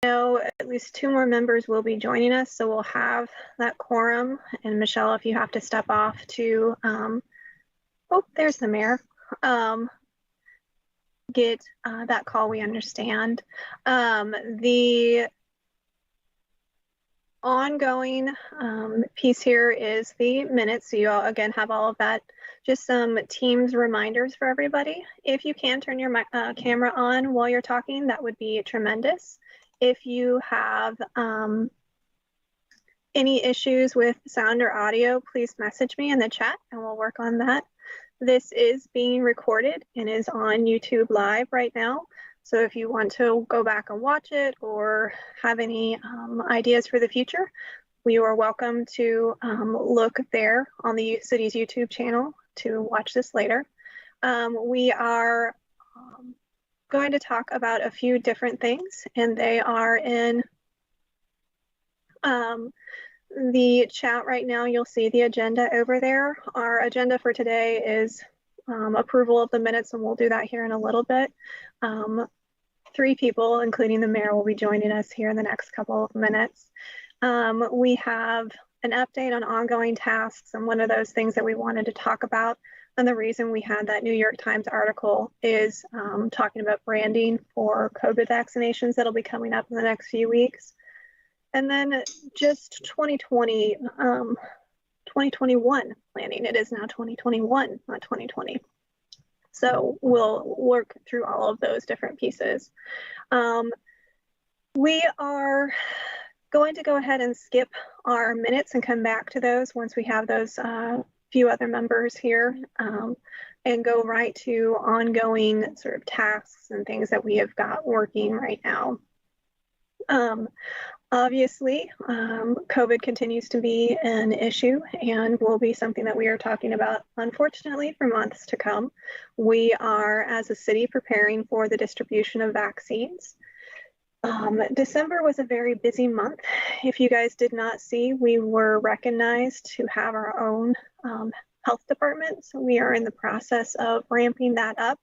know at least 2 more members will be joining us, so we'll have that quorum. And Michelle, if you have to step off to, oh, there's the mayor, get that call, we understand. The ongoing piece here is the minutes. So you all again have all of that. Just some Teams reminders for everybody. If you can turn your camera on while you're talking, that would be tremendous. If you have any issues with sound or audio, please message me in the chat and we'll work on that. This is being recorded and is on YouTube Live right now. So if you want to go back and watch it or have any ideas for the future, you are welcome to look there on the city's YouTube channel to watch this later. We are going to talk about a few different things, and they are in the chat right now. You'll see the agenda over there. Our agenda for today is approval of the minutes, and we'll do that here in a little bit. 3 people, including the mayor, will be joining us here in the next couple of minutes. We have an update on ongoing tasks, and one of those things that we wanted to talk about, and the reason we had that New York Times article is talking about branding for COVID vaccinations that'll be coming up in the next few weeks. And then just 2021 planning. It is now 2021, not 2020. So we'll work through all of those different pieces. We are going to go ahead and skip our minutes and come back to those once we have those few other members here, and go right to ongoing sort of tasks and things that we have got working right now. Obviously, COVID continues to be an issue and will be something that we are talking about, unfortunately, for months to come. We are, as a city, preparing for the distribution of vaccines. December was a very busy month. If you guys did not see, we were recognized to have our own health department. So we are in the process of ramping that up.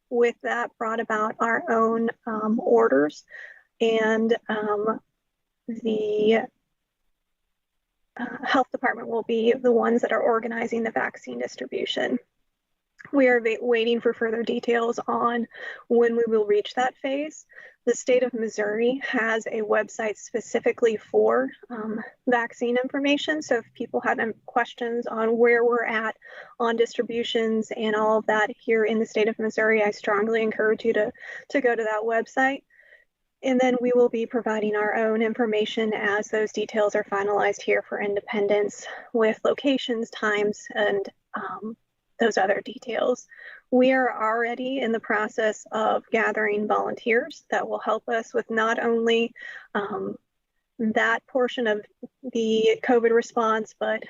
With that brought about our own orders, and the health department will be the ones that are organizing the vaccine distribution. We are waiting for further details on when we will reach that phase. The state of Missouri has a website specifically for vaccine information. So if people have questions on where we're at on distributions and all of that here in the state of Missouri, I strongly encourage you to go to that website. And then we will be providing our own information as those details are finalized here for Independence, with locations, times, and those other details. We are already in the process of gathering volunteers that will help us with not only that portion of the COVID response, but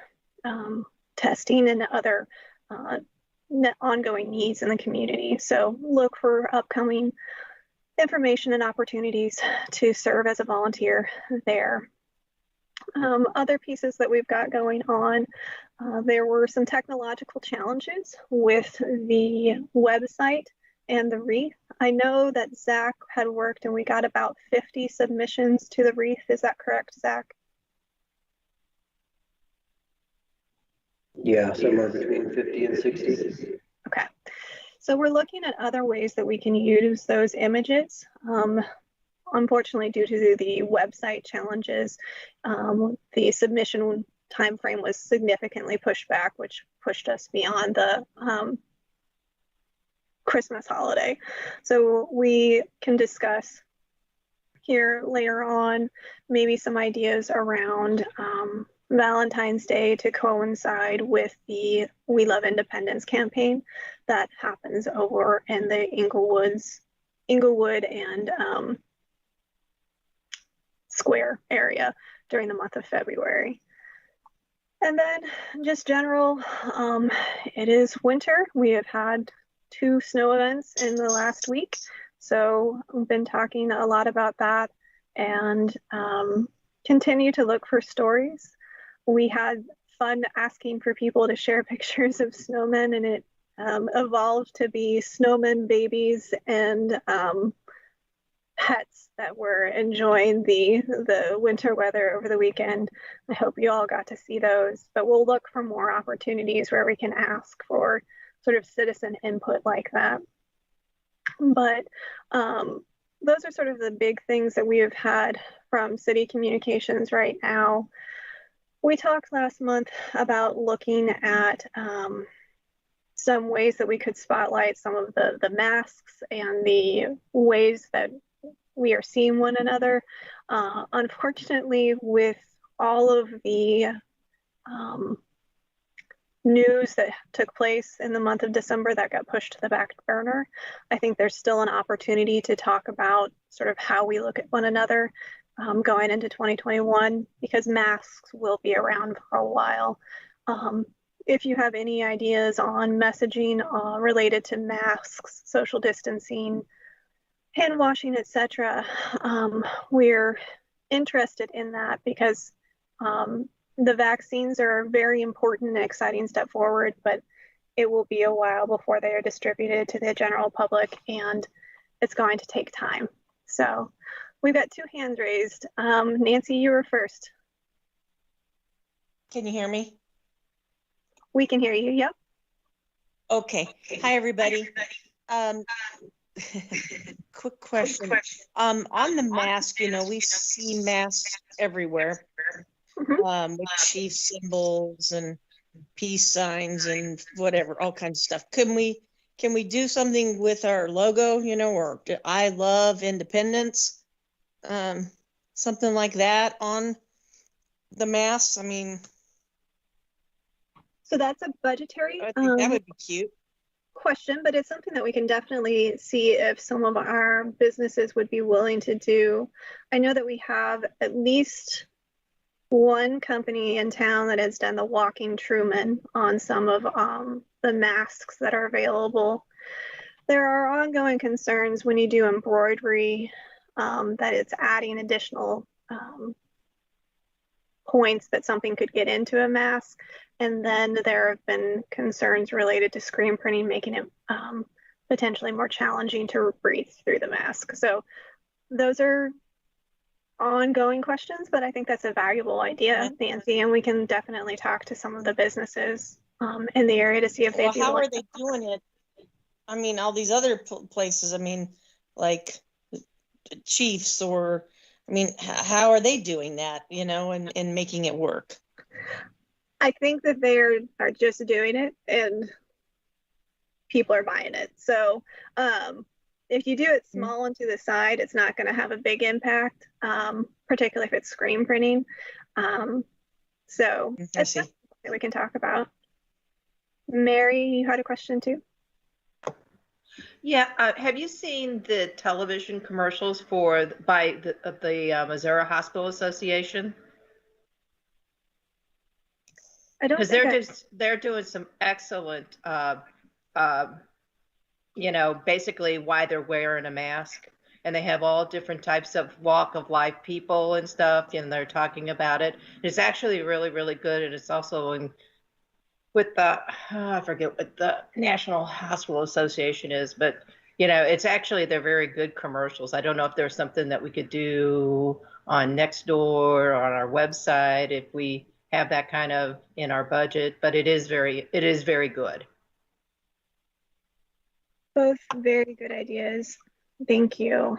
testing and other ongoing needs in the community. So look for upcoming information and opportunities to serve as a volunteer there. Other pieces that we've got going on, there were some technological challenges with the website and the Wreath. I know that Zach had worked and we got about 50 submissions to the Wreath. Is that correct, Zach? Yeah, somewhere between 50 and 60. Okay. So we're looking at other ways that we can use those images. Unfortunately, due to the website challenges, the submission timeframe was significantly pushed back, which pushed us beyond the Christmas holiday. So we can discuss here later on maybe some ideas around Valentine's Day to coincide with the We Love Independence campaign that happens over in the Inglewood and Square area during the month of February. And then just general, it is winter. We have had 2 snow events in the last week. So we've been talking a lot about that and continue to look for stories. We had fun asking for people to share pictures of snowmen, and it evolved to be snowmen babies and pets that were enjoying the winter weather over the weekend. I hope you all got to see those, but we'll look for more opportunities where we can ask for sort of citizen input like that. But those are sort of the big things that we have had from city communications right now. We talked last month about looking at some ways that we could spotlight some of the masks and the ways that we are seeing one another. Unfortunately, with all of the news that took place in the month of December that got pushed to the back burner, I think there's still an opportunity to talk about sort of how we look at one another going into 2021, because masks will be around for a while. If you have any ideas on messaging related to masks, social distancing, hand washing, etc., we're interested in that, because the vaccines are a very important and exciting step forward, but it will be a while before they are distributed to the general public, and it's going to take time. So we've got two hands raised. Nancy, you were first. Can you hear me? We can hear you, yep. Okay. Hi, everybody. Quick question. On the mask, you know, we see masks everywhere, with chief symbols and peace signs and whatever, all kinds of stuff. Can we do something with our logo, you know, or I love independence, something like that on the masks? I mean, so that's a budgetary I think that would be cute question, but it's something that we can definitely see if some of our businesses would be willing to do. I know that we have at least one company in town that has done the walking Truman on some of the masks that are available. There are ongoing concerns when you do embroidery that it's adding additional points that something could get into a mask. And then there have been concerns related to screen printing, making it potentially more challenging to breathe through the mask. So those are ongoing questions, but I think that's a valuable idea, Nancy, and we can definitely talk to some of the businesses in the area to see if they do. How are they doing it? I mean, all these other places, I mean, like Chiefs, or, I mean, how are they doing that, you know, and making it work? I think that they are just doing it and people are buying it. So if you do it small and to the side, it's not going to have a big impact, particularly if it's screen printing. So it's something that we can talk about. Mary, you had a question too? Yeah, have you seen the television commercials by the Missouri Hospital Association? I don't, because they're doing some excellent, you know, basically why they're wearing a mask, and they have all different types of walk of life people and stuff, and they're talking about it. It's actually really, really good, and it's also with the I forget what the National Hospital Association is, but you know, it's actually, they're very good commercials. I don't know if there's something that we could do on Nextdoor or on our website if we have that kind of in our budget, but it is very good. Both very good ideas. Thank you.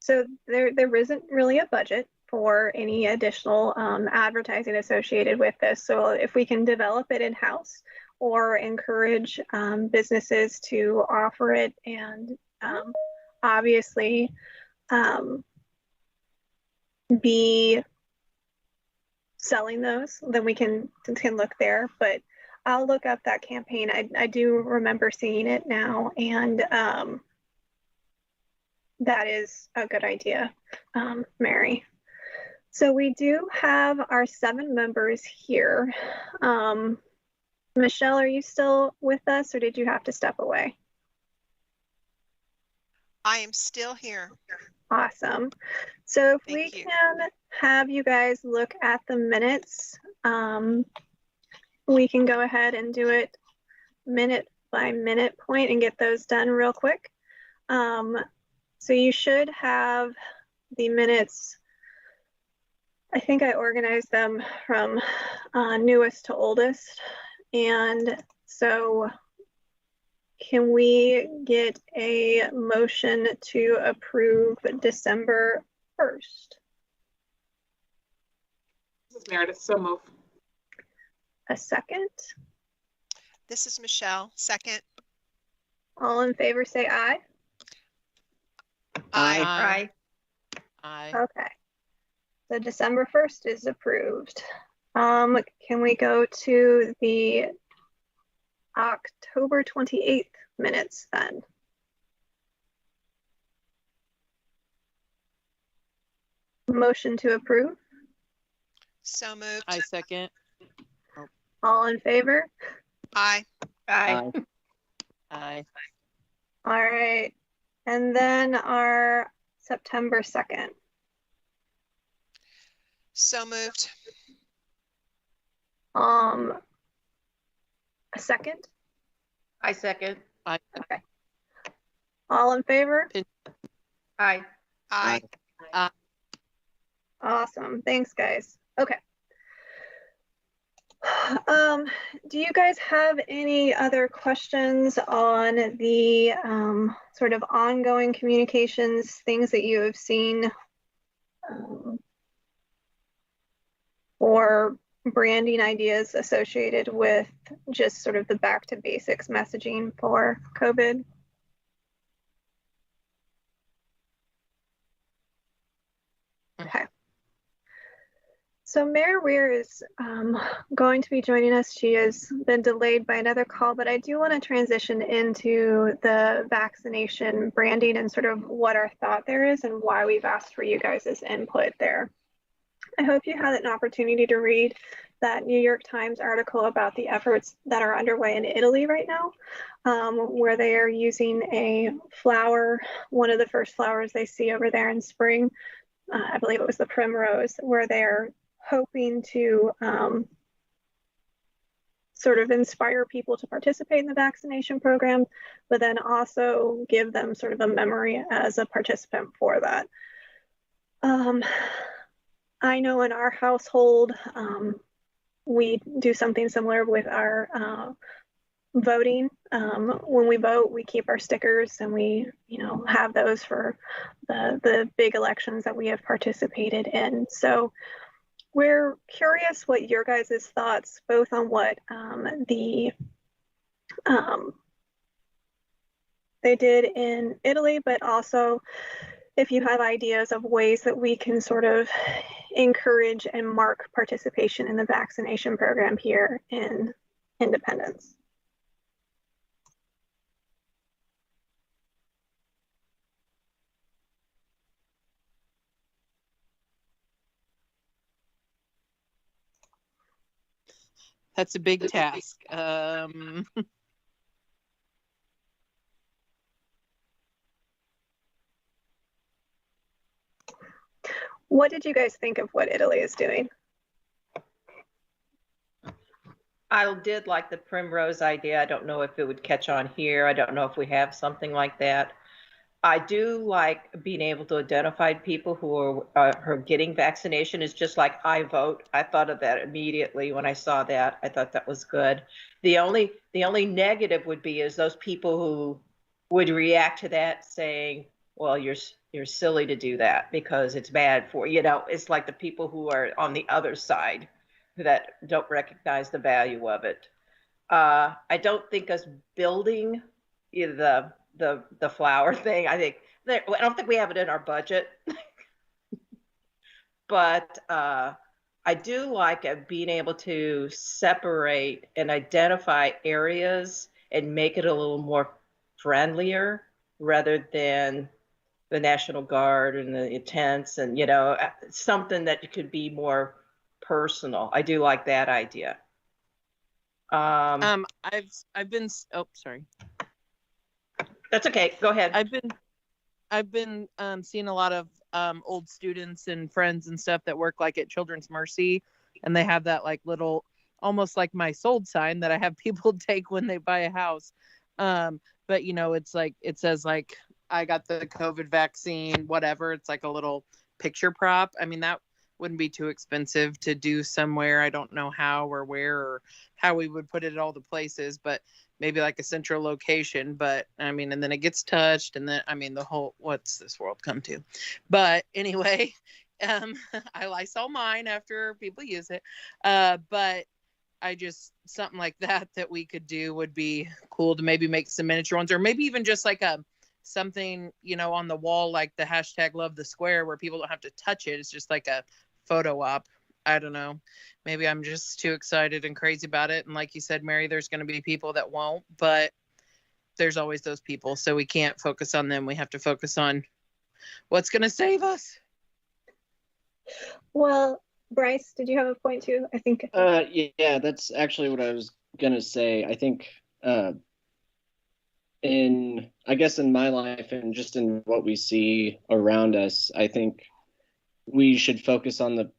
So there isn't really a budget for any additional advertising associated with this. So if we can develop it in-house or encourage businesses to offer it, and obviously be selling those, then we can look there. But I'll look up that campaign. I do remember seeing it now, and that is a good idea, Mary. So we do have our 7 members here. Michelle, are you still with us, or did you have to step away? I am still here. Awesome. So if Thank you. can have you guys look at the minutes, we can go ahead and do it minute by minute point and get those done real quick. So you should have the minutes. I think I organized them from newest to oldest. And so can we get a motion to approve December 1st? This is Meredith, so move. A second? This is Michelle. Second. All in favor say aye. Aye. Aye. Okay. So December 1st is approved. Can we go to the October 28th minutes then? Motion to approve. So moved. I second. All in favor? Aye. Aye. Aye. All right. And then our September 2nd. So moved. A second? I second. Okay. All in favor? Aye. Aye. Awesome. Thanks, guys. Okay. Do you guys have any other questions on the sort of ongoing communications, things that you have seen, or branding ideas associated with just sort of the back to basics messaging for COVID? Okay. So Mayor Weir is going to be joining us. She has been delayed by another call, but I do want to transition into the vaccination branding and sort of what our thought there is and why we've asked for you guys' input there. I hope you had an opportunity to read that New York Times article about the efforts that are underway in Italy right now, where they are using a flower, one of the first flowers they see over there in spring. I believe it was the primrose, where they're hoping to sort of inspire people to participate in the vaccination program, but then also give them sort of a memory as a participant for that. I know in our household, we do something similar with our voting. When we vote, we keep our stickers and we, have those for the big elections that we have participated in. So we're curious what your guys' thoughts, both on what they did in Italy, but also if you have ideas of ways that we can sort of encourage and mark participation in the vaccination program here in Independence. That's a big task. What did you guys think of what Italy is doing? I did like the primrose idea. I don't know if it would catch on here. I don't know if we have something like that. I do like being able to identify people who are getting vaccination. Is just like I vote. I thought of that immediately when I saw that. I thought that was good. The only negative would be is those people who would react to that saying, well, you're silly to do that because it's bad for you. It's like the people who are on the other side that don't recognize the value of it. I don't think us building the flower thing. I don't think we have it in our budget, but I do like being able to separate and identify areas and make it a little more friendlier rather than the National Guard and the tents and, something that could be more personal. I do like that idea. I've been, oh, sorry. That's okay. Go ahead. I've been seeing a lot of old students and friends and stuff that work like at Children's Mercy, and they have that like little, almost like my sold sign that I have people take when they buy a house. But it's like, it says like, I got the COVID vaccine, whatever. It's like a little picture prop. I mean, that wouldn't be too expensive to do somewhere. I don't know how or where or how we would put it at all the places, but maybe like a central location. But I mean, and then it gets touched, and then I mean, the whole what's this world come to? But anyway, I saw mine after people use it. But I just something like that we could do would be cool to maybe make some miniature ones, or maybe even just like a something, you know, on the wall, like the hashtag love the square, where people don't have to touch it. It's just like a photo op. I don't know. Maybe I'm just too excited and crazy about it. And like you said, Mary, there's going to be people that won't, but there's always those people. So we can't focus on them. We have to focus on what's going to save us. Well, Bryce, did you have a point too? I think. Yeah, that's actually what I was gonna say. I think I guess in my life and just in what we see around us, I think we should focus on the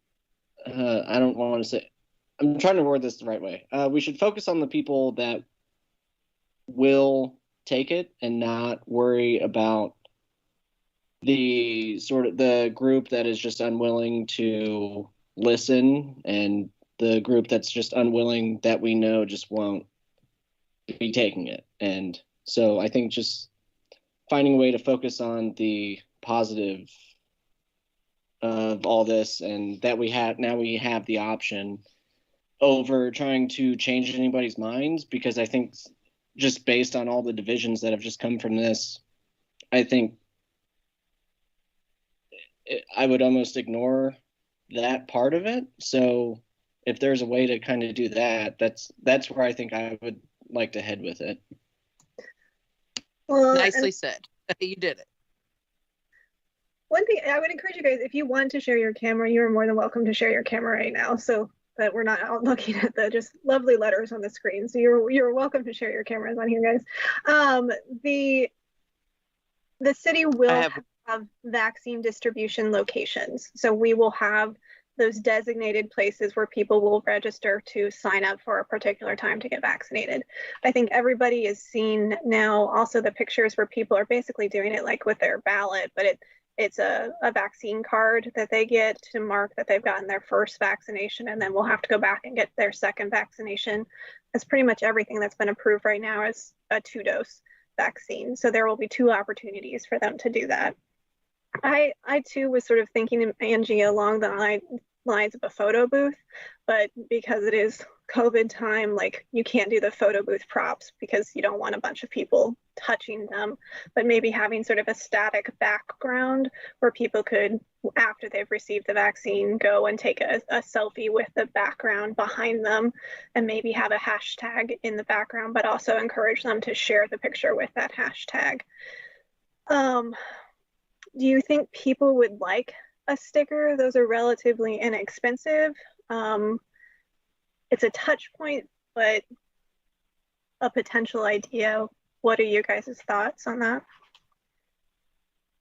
I don't want to say, I'm trying to word this the right way. We should focus on the people that will take it and not worry about the sort of the group that is just unwilling to listen, and the group that's just unwilling that we know just won't be taking it. And so I think just finding a way to focus on the positive of all this, and that we have the option over trying to change anybody's minds, because I think just based on all the divisions that have just come from this, I think I would almost ignore that part of it. So if there's a way to kind of do that, that's where I think I would like to head with it. Well, Nicely said. You did it. One thing I would encourage you guys, if you want to share your camera, you're more than welcome to share your camera right now, so that we're not out looking at the just lovely letters on the screen. So you're welcome to share your cameras on here, guys. The city will have vaccine distribution locations. So we will have those designated places where people will register to sign up for a particular time to get vaccinated. I think everybody is seeing now also the pictures where people are basically doing it like with their ballot, but it's a vaccine card that they get to mark that they've gotten their first vaccination, and then we'll have to go back and get their second vaccination. That's pretty much everything that's been approved right now is a 2-dose vaccine. So there will be 2 opportunities for them to do that. I too was sort of thinking, Angie, along the lines of a photo booth, but because it is COVID time, like you can't do the photo booth props because you don't want a bunch of people touching them, but maybe having sort of a static background where people could, after they've received the vaccine, go and take a selfie with the background behind them, and maybe have a hashtag in the background, but also encourage them to share the picture with that hashtag. Do you think people would like a sticker? Those are relatively inexpensive. It's a touch point, but a potential idea. What are you guys' thoughts on that?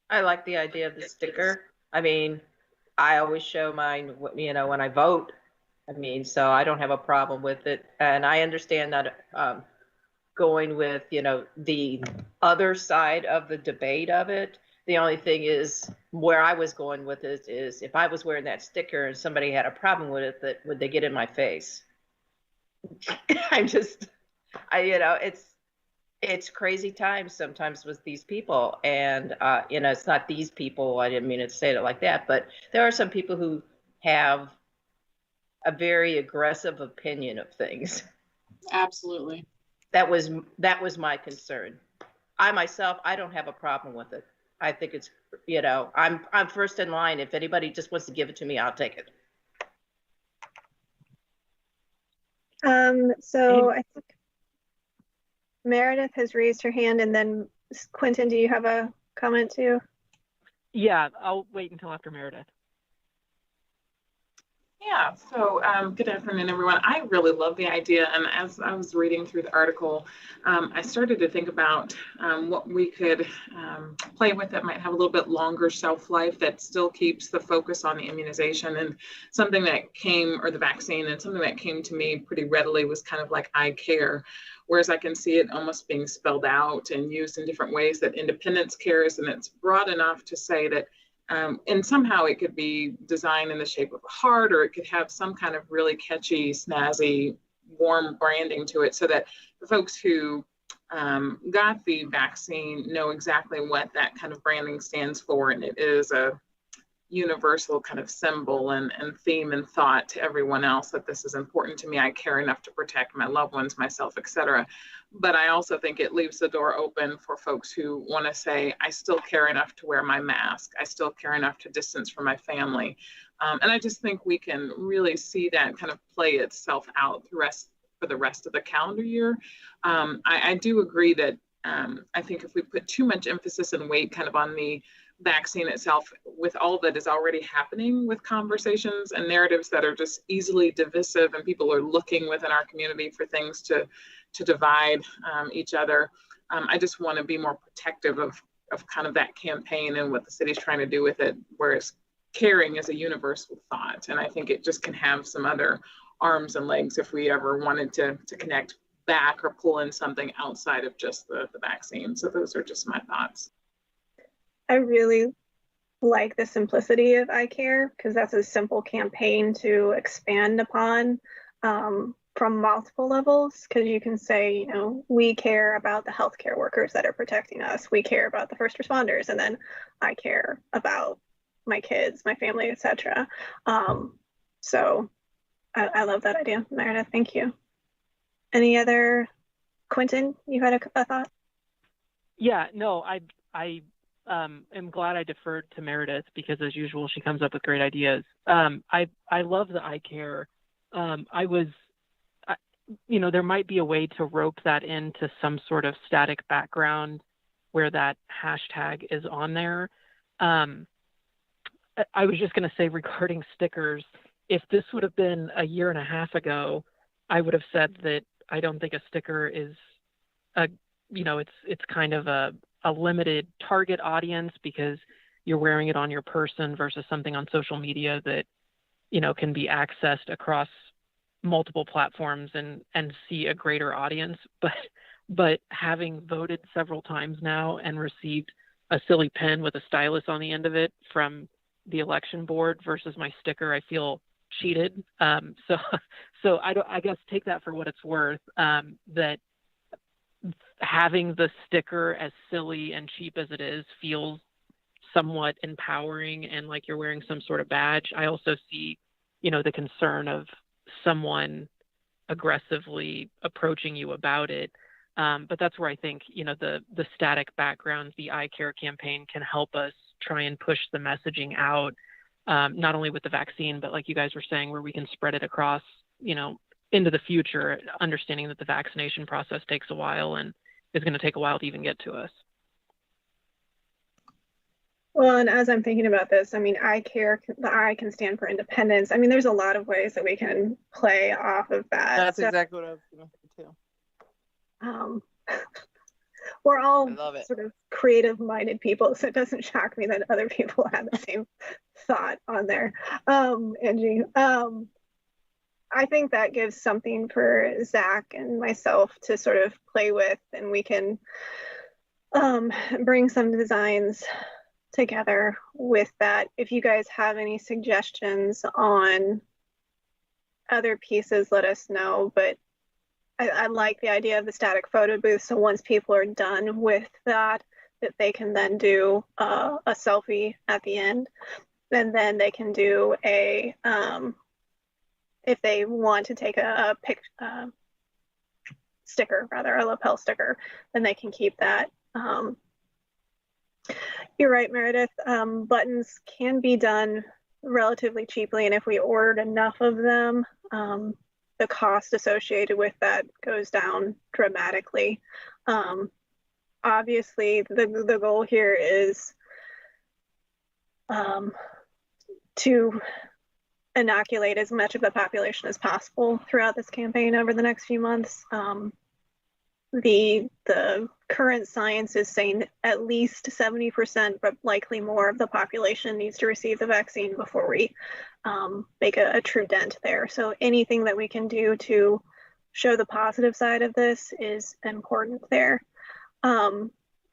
I like the idea of the sticker. I mean, I always show mine, you know, when I vote. I mean, so I don't have a problem with it. And I understand that going with, you know, the other side of the debate of it. The only thing is, where I was going with it is, if I was wearing that sticker and somebody had a problem with it, that would they get in my face? You know, it's crazy times sometimes with these people, and you know, it's not these people. I didn't mean to say it like that, but there are some people who have a very aggressive opinion of things. Absolutely. That was my concern. I myself, I don't have a problem with it. I think it's, you know, I'm first in line. If anybody just wants to give it to me, I'll take it. So I think Meredith has raised her hand, and then Quentin, do you have a comment too? Yeah, I'll wait until after Meredith. Yeah, so good afternoon, everyone. I really love the idea. And as I was reading through the article, I started to think about what we could play with that might have a little bit longer shelf life that still keeps the focus on the immunization. And something that came, or the vaccine, and something that came to me pretty readily was kind of like eye care. Whereas I can see it almost being spelled out and used in different ways that independence cares. And it's broad enough to say that and somehow it could be designed in the shape of a heart, or it could have some kind of really catchy, snazzy, warm branding to it so that the folks who got the vaccine know exactly what that kind of branding stands for. And it is a universal kind of symbol and theme and thought to everyone else that this is important to me. I care enough to protect my loved ones, myself, etc. But I also think it leaves the door open for folks who want to say, I still care enough to wear my mask. I still care enough to distance from my family. And I just think we can really see that kind of play itself out for the rest of the calendar year. I do agree that I think if we put too much emphasis and weight kind of on the vaccine itself, with all that is already happening with conversations and narratives that are just easily divisive, and people are looking within our community for things to divide each other. I just want to be more protective of kind of that campaign and what the city's trying to do with it, whereas caring is a universal thought. And I think it just can have some other arms and legs if we ever wanted to connect back or pull in something outside of just the vaccine. So those are just my thoughts. I really like the simplicity of I Care, because that's a simple campaign to expand upon from multiple levels, because you can say, you know, we care about the healthcare workers that are protecting us. We care about the first responders, and then I care about my kids, my family, etc. So I love that idea, Meredith. Thank you. Any other, Quentin, you had a thought? Yeah, no, I am glad I deferred to Meredith, because as usual, she comes up with great ideas. I love the I Care. There might be a way to rope that into some sort of static background where that hashtag is on there. I was just going to say, regarding stickers, if this would have been a year and a half ago, I would have said that I don't think a sticker is it's kind of a limited target audience, because you're wearing it on your person versus something on social media that, can be accessed across multiple platforms and see a greater audience. But having voted several times now and received a silly pen with a stylus on the end of it from the election board versus my sticker, I feel cheated. So I guess take that for what it's worth, that having the sticker, as silly and cheap as it is, feels somewhat empowering and like you're wearing some sort of badge. I also see, the concern of someone aggressively approaching you about it. But that's where I think, the static backgrounds, the I Care campaign can help us try and push the messaging out, not only with the vaccine, but like you guys were saying, where we can spread it across, into the future, understanding that the vaccination process takes a while and is going to take a while to even get to us. Well, and as I'm thinking about this, I Care, the I can stand for independence. There's a lot of ways that we can play off of that. That's exactly what I was going to say too. We're all sort of creative-minded people, so it doesn't shock me that other people have the same thought on there. Angie, I think that gives something for Zach and myself to sort of play with, and we can bring some designs together with that. If you guys have any suggestions on other pieces, let us know. But I like the idea of the static photo booth, so once people are done with that they can then do a selfie at the end, and then they can do a if they want to take a sticker, rather, a lapel sticker, then they can keep that. You're right, Meredith. Buttons can be done relatively cheaply, and if we ordered enough of them, the cost associated with that goes down dramatically. Obviously, the goal here is to inoculate as much of the population as possible throughout this campaign over the next few months. The current science is saying at least 70%, but likely more of the population needs to receive the vaccine before we make a true dent there. So anything that we can do to show the positive side of this is important there.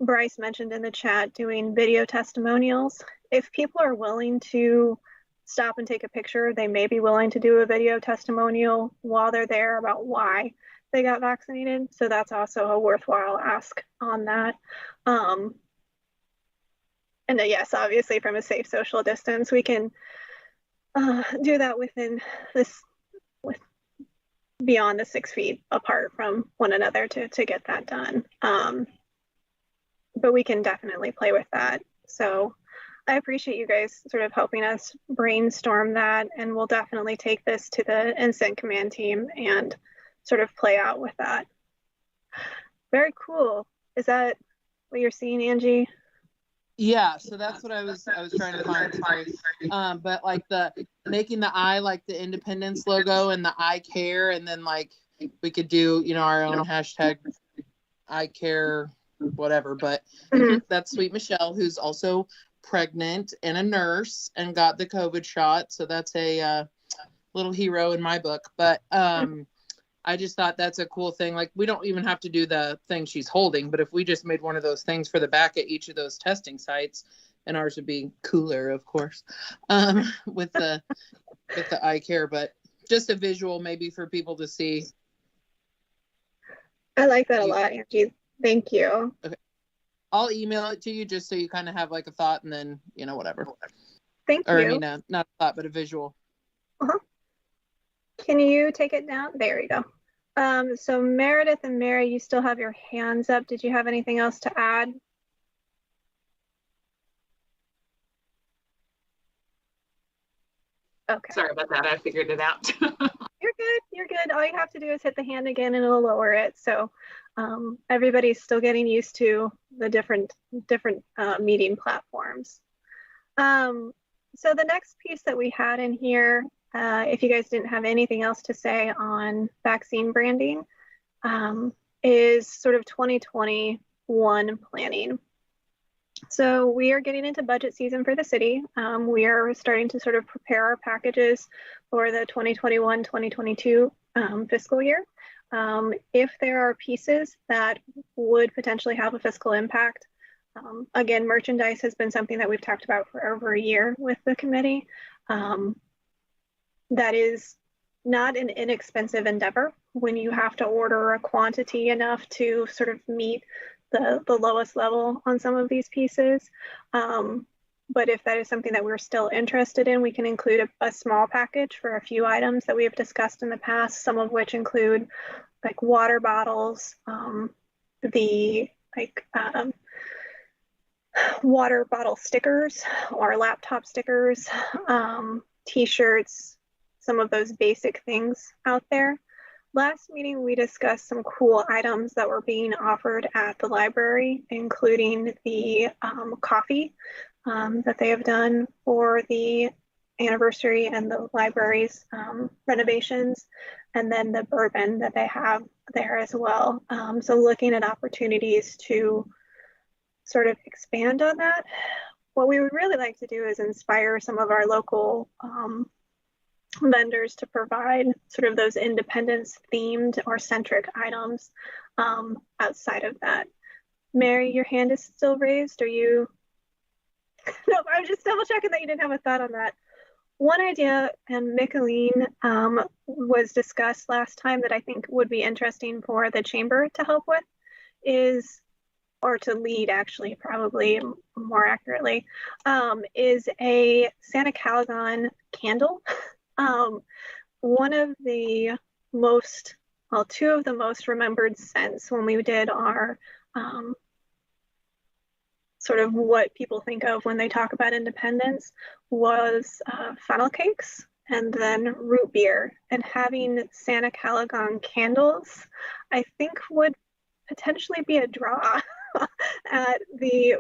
Bryce mentioned in the chat doing video testimonials. If people are willing to stop and take a picture, they may be willing to do a video testimonial while they're there about why they got vaccinated. So that's also a worthwhile ask on that. And yes, obviously from a safe social distance, we can do that within this, beyond the 6 feet apart from one another to get that done. But we can definitely play with that. So I appreciate you guys sort of helping us brainstorm that, and we'll definitely take this to the Instant Command team and sort of play out with that. Very cool. Is that what you're seeing, Angie? Yeah, so that's what I was trying to find. Sorry. But like making the eye like the Independence logo and the I care, and then like we could do, you know, our own hashtag I care whatever. But that's Sweet Michelle, who's also pregnant and a nurse and got the COVID shot. So that's a little hero in my book. But I just thought that's a cool thing. Like, we don't even have to do the thing she's holding, but if we just made one of those things for the back at each of those testing sites, and ours would be cooler, of course, with the eye care, but just a visual maybe for people to see. I like that a lot, Angie. Thank you. Okay. I'll email it to you just so you kind of have like a thought, and then, you know, whatever. Thank you. Or, I mean, not a thought, but a visual. Can you take it down? There you go. So Meredith and Mary, you still have your hands up. Did you have anything else to add? Okay. Sorry about that. I figured it out. You're good. You're good. All you have to do is hit the hand again and it'll lower it. So everybody's still getting used to the different meeting platforms. So the next piece that we had in here, if you guys didn't have anything else to say on vaccine branding, is sort of 2021 planning. So we are getting into budget season for the city. We are starting to sort of prepare our packages for the 2021-2022 fiscal year. If there are pieces that would potentially have a fiscal impact, again, merchandise has been something that we've talked about for over a year with the committee. That is not an inexpensive endeavor when you have to order a quantity enough to sort of meet the lowest level on some of these pieces. But if that is something that we're still interested in, we can include a small package for a few items that we have discussed in the past, some of which include like water bottles, water bottle stickers or laptop stickers, t-shirts, some of those basic things out there. Last meeting, we discussed some cool items that were being offered at the library, including the coffee that they have done for the anniversary and the library's renovations, and then the bourbon that they have there as well. So looking at opportunities to sort of expand on that. What we would really like to do is inspire some of our local vendors to provide sort of those independence themed or centric items outside of that. Mary, your hand is still raised. Are you? No, I was just double checking that you didn't have a thought on that. One idea, and Micheline was discussed last time that I think would be interesting for the chamber to help with is, or to lead actually, probably more accurately, is a Santa Calagon candle. One of the most, well, two of the most remembered scents when we did our sort of what people think of when they talk about independence was funnel cakes and then root beer. And having Santa Calagon candles, I think would potentially be a draw at the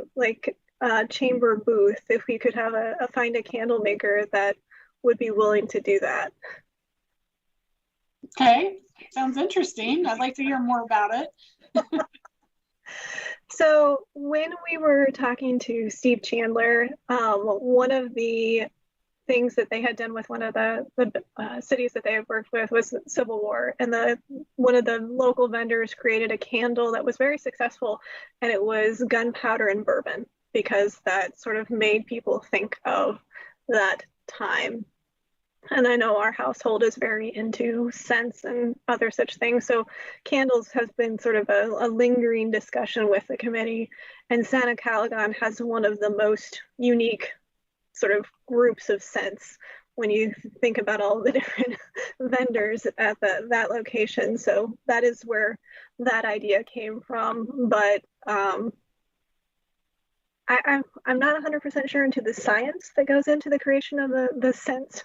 chamber booth if we could have find a candle maker that would be willing to do that. Okay, sounds interesting. I'd like to hear more about it. So when we were talking to Steve Chandler, one of the things that they had done with one of the cities that they had worked with was Civil War, and one of the local vendors created a candle that was very successful, and it was gunpowder and bourbon, because that sort of made people think of that time. And I know our household is very into scents and other such things. So candles has been sort of a lingering discussion with the committee. And Santa Calagon has one of the most unique sort of groups of scents when you think about all the different vendors at that location. So that is where that idea came from. But I'm not 100% sure into the science that goes into the creation of the scents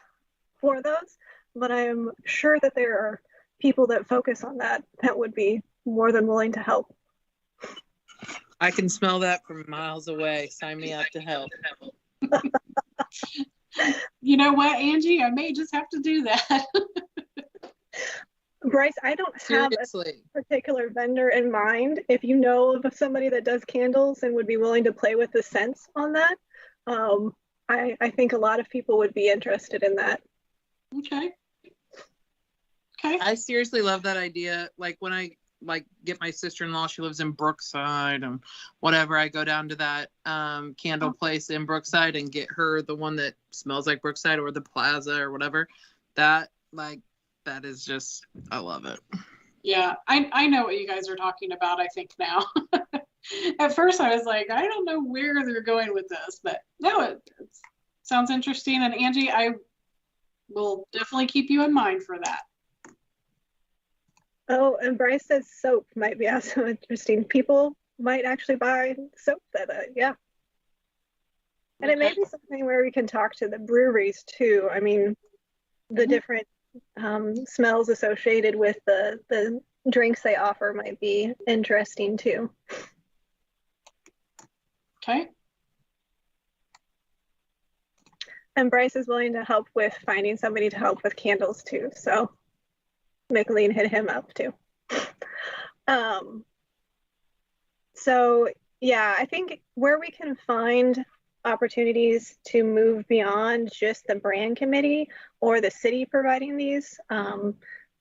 for those, but I am sure that there are people that focus on that would be more than willing to help. I can smell that from miles away. Sign me up to help. You know what, Angie? I may just have to do that. Bryce, I don't have Seriously. a particular vendor in mind. If you know of somebody that does candles and would be willing to play with the scents on that, I think a lot of people would be interested in that. Okay. I seriously love that idea. Like when I get my sister-in-law, she lives in Brookside, and whatever, I go down to that candle place in Brookside and get her the one that smells like Brookside, or the Plaza or whatever. That is just, I love it. Yeah, I know what you guys are talking about, I think now. At first I was like, I don't know where they're going with this, but no, it sounds interesting. And Angie, I will definitely keep you in mind for that. Oh, and Bryce says soap might be also interesting. People might actually buy soap that, yeah. And it may be something where we can talk to the breweries too. I mean, the different smells associated with the drinks they offer might be interesting too. Okay. And Bryce is willing to help with finding somebody to help with candles too. So McLean hit him up too. So yeah, I think where we can find opportunities to move beyond just the brand committee or the city providing these,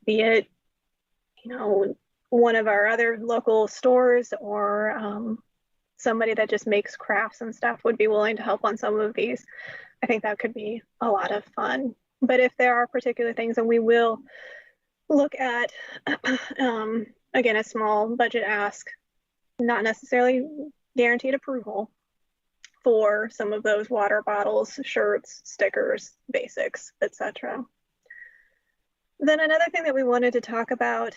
be it, one of our other local stores or somebody that just makes crafts and stuff would be willing to help on some of these. I think that could be a lot of fun. But if there are particular things, and we will look at, again, a small budget ask, not necessarily guaranteed approval for some of those water bottles, shirts, stickers, basics, etc. Then another thing that we wanted to talk about,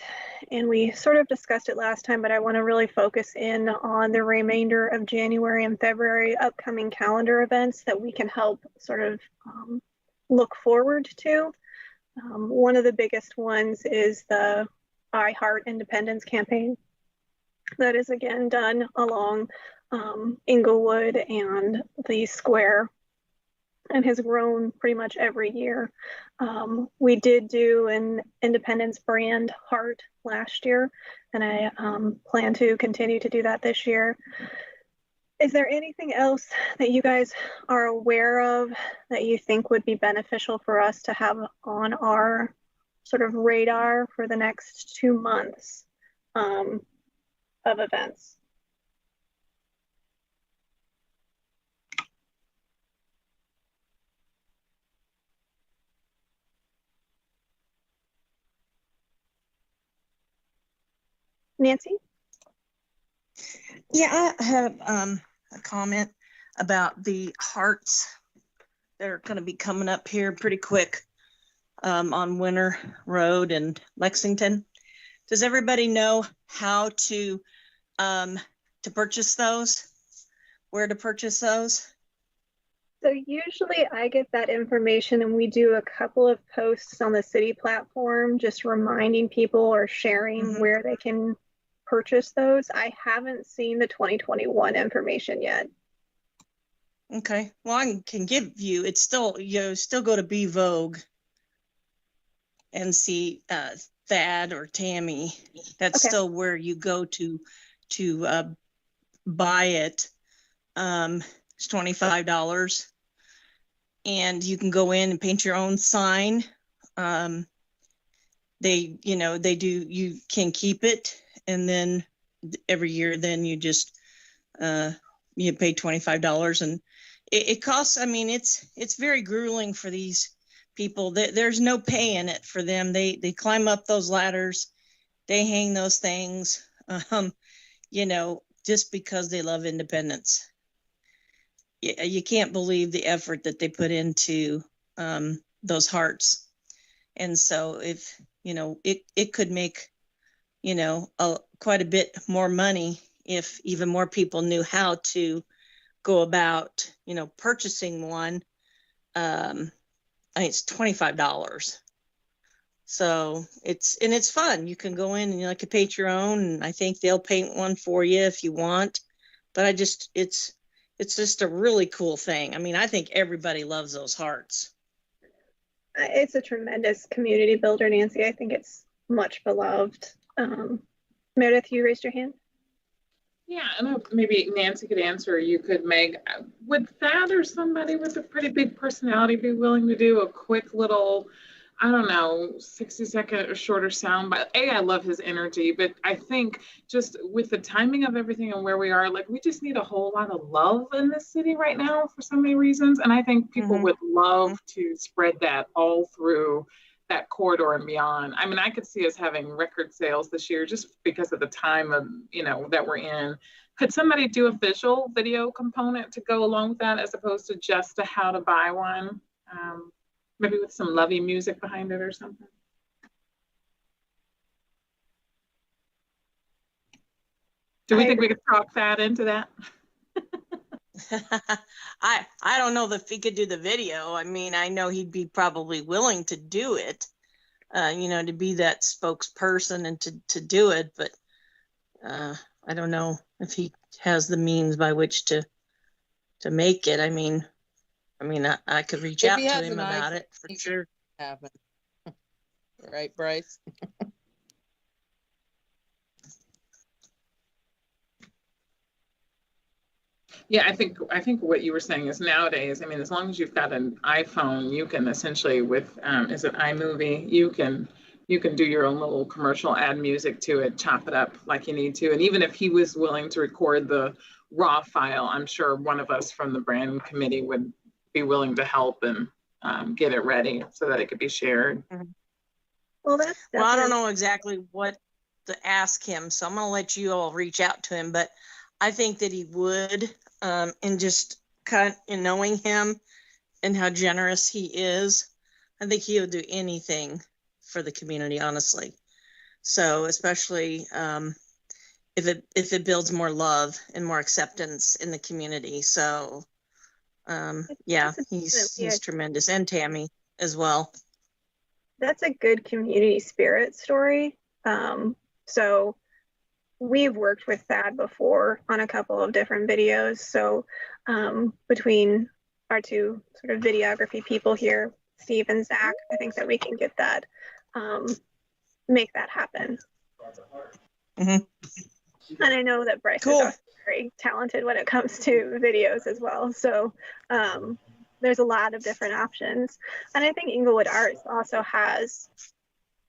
and we sort of discussed it last time, but I want to really focus in on the remainder of January and February upcoming calendar events that we can help sort of look forward to. One of the biggest ones is the I Heart Independence campaign that is again done along Inglewood and the square, and has grown pretty much every year. We did do an Independence brand heart last year, and I plan to continue to do that this year. Is there anything else that you guys are aware of that you think would be beneficial for us to have on our sort of radar for the next 2 months of events? Nancy? Yeah, I have a comment about the hearts that are going to be coming up here pretty quick on Winter Road in Lexington. Does everybody know how to purchase those? Where to purchase those? So usually I get that information, and we do a couple of posts on the city platform just reminding people or sharing where they can purchase those. I haven't seen the 2021 information yet. Okay. Well, I can give you, it's still, you still go to Be Vogue and see Thad or Tammy. That's Okay. still where you go to buy it. It's $25. And you can go in and paint your own sign. They, they do, you can keep it. And then every year, then you just, you pay $25. And it costs, I mean, it's very grueling for these people. There's no pay in it for them. They climb up those ladders, they hang those things, just because they love independence. You can't believe the effort that they put into those hearts. And so if, it could make, quite a bit more money if even more people knew how to go about, purchasing one. I think it's $25. So it's fun. You can go in and you can paint your own, and I think they'll paint one for you if you want. But it's just a really cool thing. I mean, I think everybody loves those hearts. It's a tremendous community builder, Nancy. I think it's much beloved. Meredith, you raised your hand. Yeah, and maybe Nancy could answer. You could, Meg. Would Thad or somebody with a pretty big personality be willing to do a quick little, I don't know, 60-second or shorter sound? But I love his energy, but I think just with the timing of everything and where we are, we just need a whole lot of love in this city right now for so many reasons. And I think people would love to spread that all through that corridor and beyond. I mean, I could see us having record sales this year just because of the time of, that we're in. Could somebody do a visual video component to go along with that as opposed to just a how to buy one? Maybe with some lovey music behind it or something. Do we think we could talk that into that? I don't know if he could do the video. I mean, I know he'd be probably willing to do it, to be that spokesperson and to do it. But I don't know if he has the means by which to make it. I mean, I could reach out to him about it for sure. Happen. Right, Bryce? Yeah, I think what you were saying is nowadays, I mean, as long as you've got an iPhone, you can essentially with is it iMovie, you can do your own little commercial, add music to it, chop it up like you need to. And even if he was willing to record the raw file, I'm sure one of us from the brand committee would be willing to help and get it ready so that it could be shared. Well, I don't know exactly what to ask him, so I'm gonna let you all reach out to him, but I think that he would, and just kind of knowing him and how generous he is, I think he would do anything for the community, honestly. So especially if it builds more love and more acceptance in the community. So yeah, he's tremendous, and Tammy as well. That's a good community spirit story. So we've worked with Thad before on a couple of different videos. So between our two sort of videography people here, Steve and Zach, I think that we can get that, make that happen. And I know that Bryce is also very talented when it comes to videos as well. So there's a lot of different options. And I think Inglewood Arts also has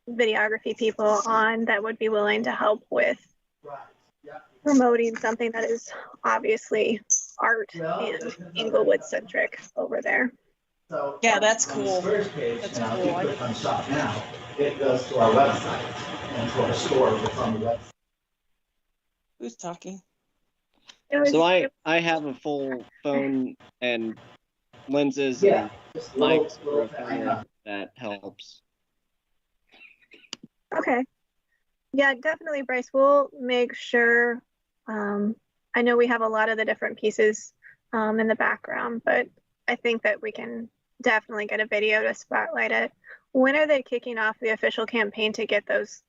videography people on that would be willing to help with promoting something that is obviously art and Inglewood centric over there. Yeah, that's cool. That's cool. Click on shop now, it goes to our website and to our store that's on the website. Who's talking? So I have a full phone and lenses and mics for a camera that helps. Okay. Yeah, definitely, Bryce. We'll make sure. I know we have a lot of the different pieces in the background, but I think that we can definitely get a video to spotlight it. When are they kicking off the official campaign to get those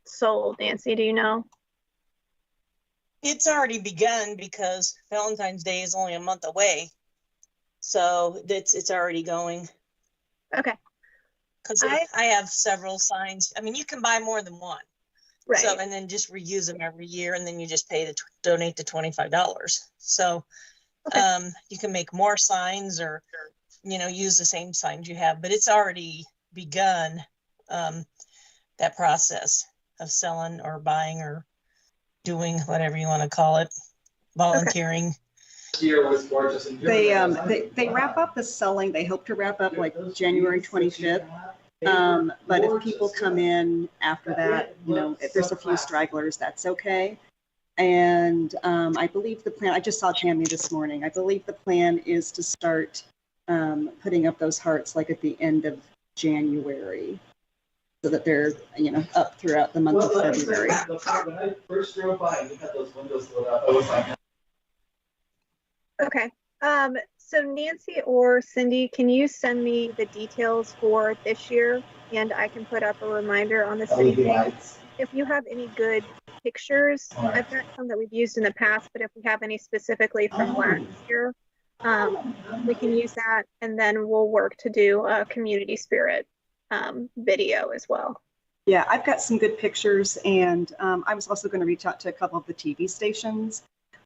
sold, Nancy? Do you know? It's already begun because Valentine's Day is only a month away. So it's already going. Okay. Because I have several signs. I mean, you can buy more than one. Right. So, and then just reuse them every year, and then you just pay donate the $25. So, Okay. you can make more signs or, use the same signs you have, but it's already begun, that process of selling or buying or doing whatever you want to call it, volunteering. They wrap up the selling. They hope to wrap up like January 25th. But if people come in after that, if there's a few stragglers, that's okay. And I believe the plan, I just saw Tammy this morning. I believe the plan is to start putting up those hearts like at the end of January, so that they're, up throughout the month of February. When I first drove by and you had those windows lit up, I was like, okay. So Nancy or Cindy, can you send me the details for this year, and I can put up a reminder on the city page? If you have any good pictures, I've got some that we've used in the past, but if we have any specifically from last year, we can use that, and then we'll work to do a community spirit video as well. Yeah, I've got some good pictures, and I was also going to reach out to a couple of the TV stations.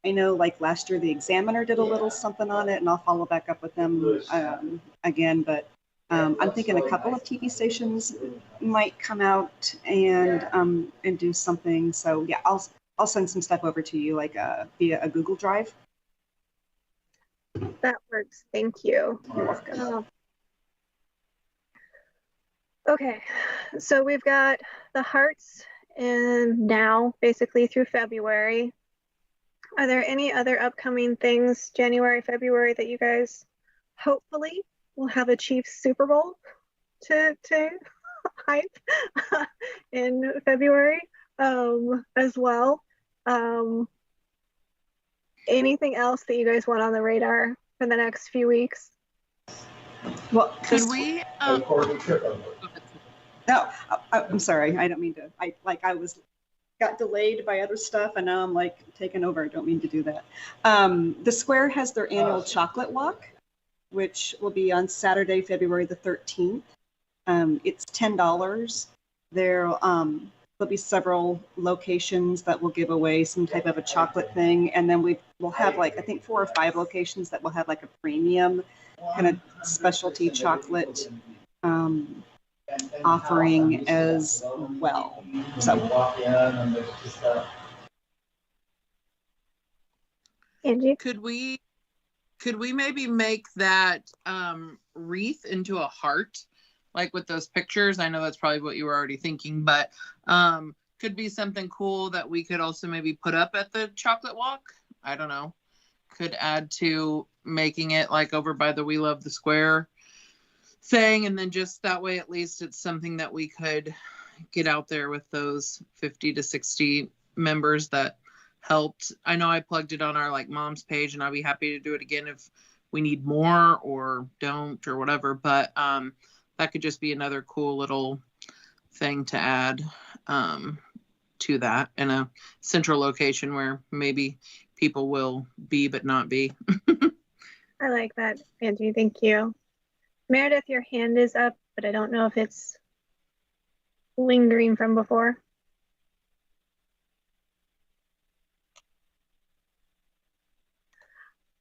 I know like last year the Examiner did a little something on it, and I'll follow back up with them again, but I'm thinking a couple of TV stations might come out and do something. So yeah, I'll send some stuff over to you like via a Google Drive. That works. Thank you. You're welcome. Okay, so we've got the hearts and now basically through February. Are there any other upcoming things, January, February, that you guys hopefully will have a Chiefs Super Bowl to hype in February as well? Anything else that you guys want on the radar for the next few weeks? Well, Could we? No, I'm sorry. I don't mean to. I got delayed by other stuff, and now I'm like taking over. I don't mean to do that. The Square has their annual chocolate walk, which will be on Saturday, February the 13th. It's $10. There'll be several locations that will give away some type of a chocolate thing, and then we'll have like I think 4 or 5 locations that will have like a premium kind of specialty chocolate offering as well. So Angie? Could we maybe make that wreath into a heart, like with those pictures? I know that's probably what you were already thinking, but could be something cool that we could also maybe put up at the chocolate walk. I don't know. Could add to making it like over by the We Love the Square thing, and then just that way at least it's something that we could get out there with those 50 to 60 members that helped. I know I plugged it on our like mom's page, and I'll be happy to do it again if we need more or don't or whatever, but that could just be another cool little thing to add to that in a central location where maybe people will be but not be. I like that, Angie. Thank you. Meredith, your hand is up, but I don't know if it's lingering from before.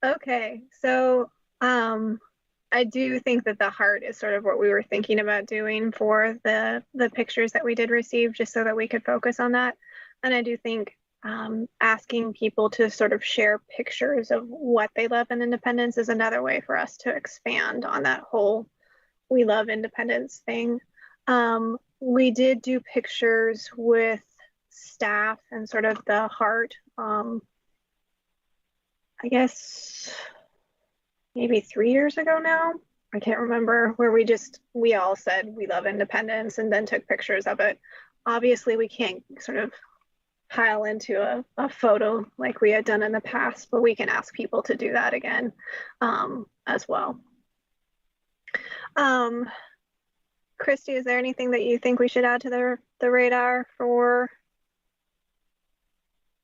Okay, so I do think that the heart is sort of what we were thinking about doing for the pictures that we did receive, just so that we could focus on that. And I do think asking people to sort of share pictures of what they love in Independence is another way for us to expand on that whole We Love Independence thing. We did do pictures with staff and sort of the heart, I guess maybe 3 years ago now. I can't remember, where we all said we love Independence and then took pictures of it. Obviously, we can't sort of pile into a photo like we had done in the past, but we can ask people to do that again as well. Christy, is there anything that you think we should add to the radar for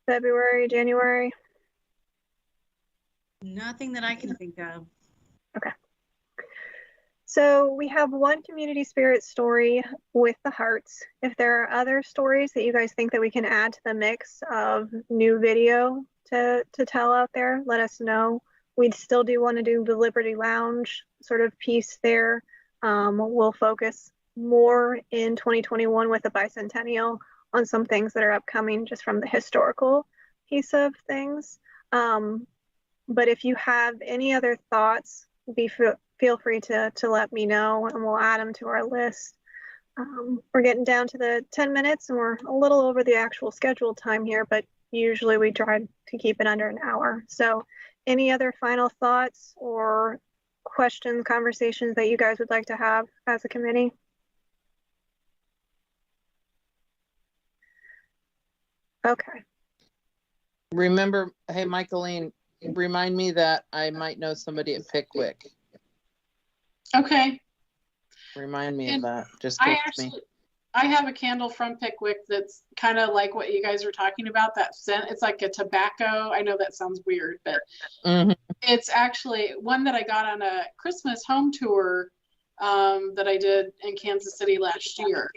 February, January? Nothing that I can think of. Okay. So we have one community spirit story with the hearts. If there are other stories that you guys think that we can add to the mix of new video to tell out there, let us know. We'd still do want to do the Liberty Lounge sort of piece there. We'll focus more in 2021 with the bicentennial on some things that are upcoming just from the historical piece of things. But if you have any other thoughts, feel free to let me know and we'll add them to our list. We're getting down to the 10 minutes and we're a little over the actual scheduled time here, but usually we try to keep it under an hour. So any other final thoughts or questions, conversations that you guys would like to have as a committee? Okay. Remember, hey, Michaeline, remind me that I might know somebody at Pickwick. Okay. Remind me of that. Just I text me. I have a candle from Pickwick that's kind of like what you guys are talking about, that scent. It's like a tobacco. I know that sounds weird, but it's actually one that I got on a Christmas home tour that I did in Kansas City last year.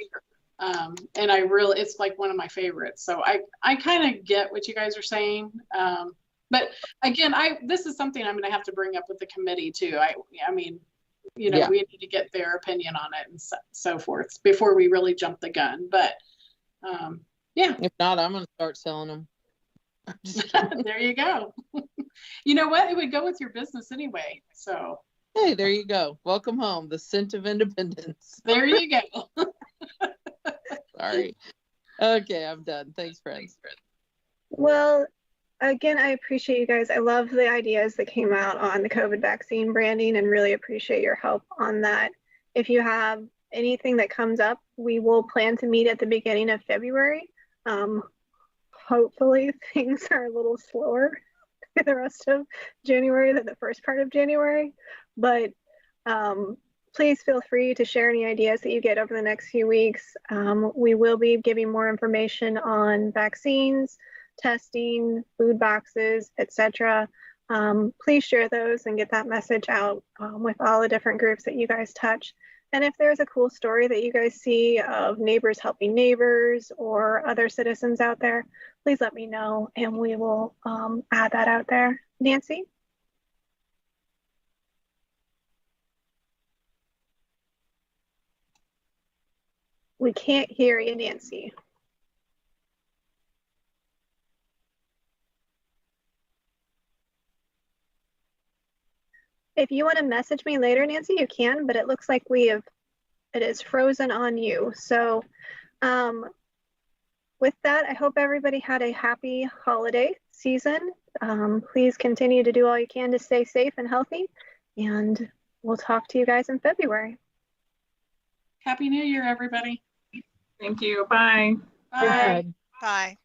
And it's like one of my favorites. So I kind of get what you guys are saying. But again, this is something I'm going to have to bring up with the committee too. I mean, we need to get their opinion on it and so forth before we really jump the gun. But yeah. If not, I'm going to start selling them. There you go. You know what? It would go with your business anyway. So. Hey, there you go. Welcome home. The scent of independence. There you go. Sorry. Okay, I'm done. Thanks, friends. Well, again, I appreciate you guys. I love the ideas that came out on the COVID vaccine branding and really appreciate your help on that. If you have anything that comes up, we will plan to meet at the beginning of February. Hopefully things are a little slower for the rest of January than the first part of January. But please feel free to share any ideas that you get over the next few weeks. We will be giving more information on vaccines, testing, food boxes, etc. Please share those and get that message out with all the different groups that you guys touch. And if there's a cool story that you guys see of neighbors helping neighbors or other citizens out there, please let me know and we will add that out there. Nancy? We can't hear you, Nancy. If you want to message me later, Nancy, you can, but it looks like it is frozen on you. So with that, I hope everybody had a happy holiday season. Please continue to do all you can to stay safe and healthy, and we'll talk to you guys in February. Happy New Year, everybody. Thank you. Bye. Bye. Bye.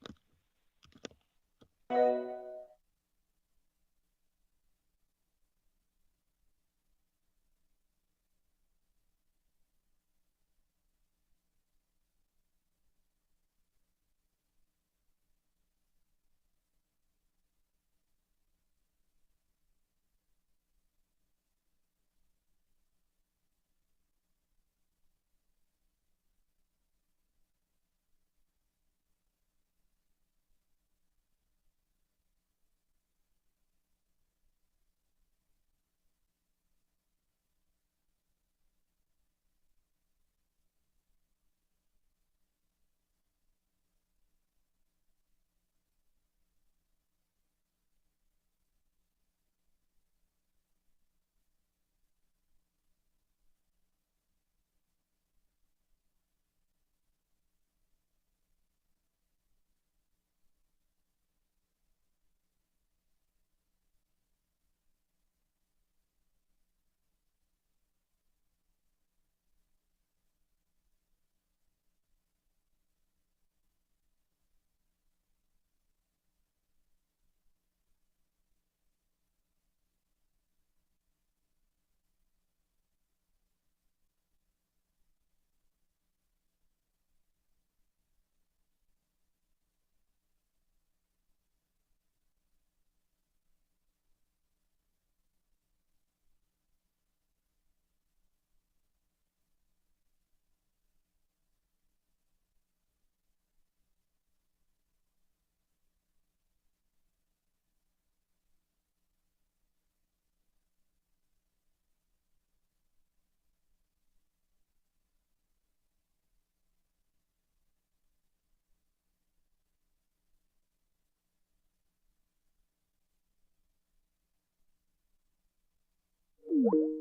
you.